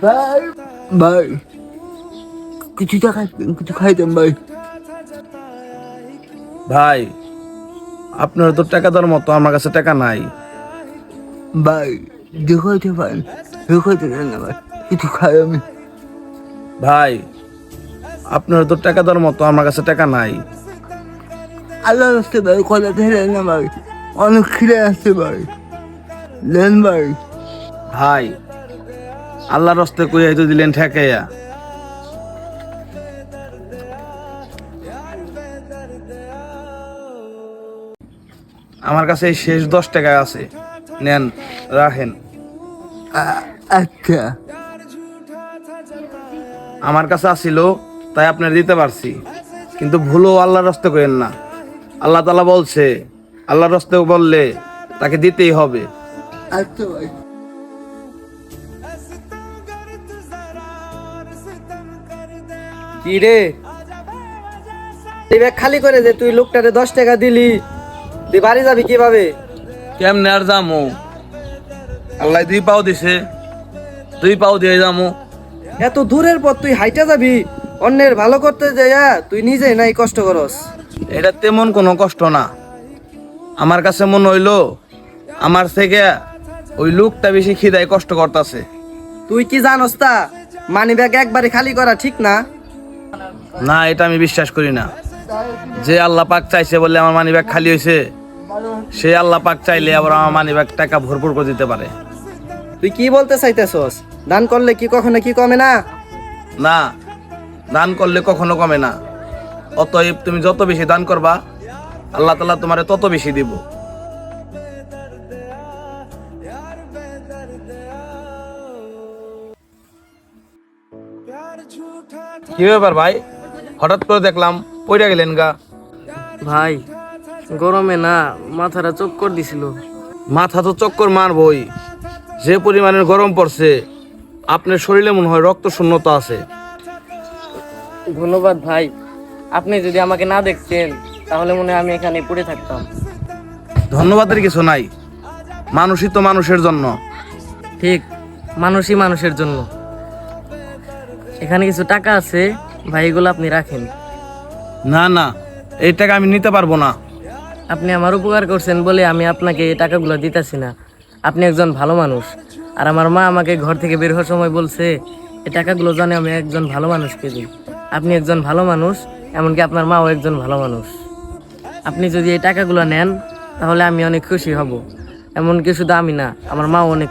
ভাই ভাই কিছু টাকা কিছু খাইতাম ভাই। ভাই আপনার তো টাকা দেওয়ার মতো আমার কাছে টাকা নাই। ভাই দেখাইতে ভাই দেখাইতে দেন না ভাই, কিছু খাই আমি। ভাই আপনার তো টাকা দেওয়ার মতো আমার কাছে টাকা নাই। আল্লাহ আসতে ভাই কথা দেন না ভাই, অনেক খিদে আসছে ভাই, দেন ভাই। ভাই আল্লাহর রাস্তে কইয়া তো দিলেন ঠেকাইয়া। আমার কাছে এই শেষ 10 টাকা আছে, নেন রাখেন। আচ্ছা আমার কাছে আসিল তাই আপনার দিতে পারছি, কিন্তু ভুলও আল্লাহর রাস্তে করেন না। আল্লাহ তাআলা বলছে আল্লাহর রাস্তে বললে তাকে দিতেই হবে। আচ্ছা ভাই। কি রে, এই ব্যাগ খালি করে দে। তুই লোকটারে 10 টাকা দিলি, তুই বাড়ি যাবি কিভাবে? কেমনে আর যামু? আল্লাহ 2 পাও দিছে, 2 পাও দিয়ে যামু। এত দূরের পর তুই হাইটা যাবি? অন্যের ভালো করতে যাইয়া তুই নিজেই নাই কষ্ট করস। এটা তেমন কোনো কষ্ট না। আমার কাছে মনে হইলো আমার থেকে ওই লোকটা বেশি খিদায় কষ্ট করতেছে। তুই কি জানস তা মানি ব্যাগ একবারে খালি করা ঠিক না? না, এটা আমি বিশ্বাস করি না। যে আল্লাহ পাক চাইছে বলে আমার মানি ব্যাগ খালি হয়েছে, সে আল্লাহ পাক চাইলে আবার আমার মানি ব্যাগ টাকা ভরপুর করে দিতে পারে। তুই কি বলতে চাইতেছস? দান করলে কি কখনো কি কমে না? না, দান করলে কখনো কমে না। অতএব তুমি যত বেশি দান করবা আল্লাহ তাআলা তোমারে তত বেশি দিব। কি ব্যাপার ভাই, হঠাৎ করে দেখলাম পড়ে গেলেন গা? ভাই গরমে না মাথাটা চক্কর দিছিল। মাথা তো চক্কর মারবই, যে পরিমাণের গরম পড়ছে। আপনার শরীরে মনে হয় রক্ত শূন্যতা আছে। ধন্যবাদ ভাই, আপনি যদি আমাকে না দেখতেন তাহলে মনে হয় আমি এখানে পড়ে থাকতাম। ধন্যবাদের কিছু নাই, মানুষই তো মানুষের জন্য। ঠিক, মানুষই মানুষের জন্য। এখানে কিছু টাকা আছে ভাই, এগুলো আপনি রাখেন। না না, এই টাকা আমি নিতে পারবো না। আপনি আমার উপকার করছেন বলে আমি আপনাকে এই টাকাগুলো দিতেছি না। আপনি একজন ভালো মানুষ, আর আমার মা আমাকে ঘর থেকে বের হওয়ার সময় বলছে এই টাকাগুলো জানে আমি একজন ভালো মানুষকে দিই। আপনি একজন ভালো মানুষ, এমনকি আপনার মাও একজন ভালো মানুষ। আপনি যদি এই টাকাগুলো নেন তাহলে আমি অনেক খুশি হব। এমনকি শুধু আমি না, আমার মাও অনেক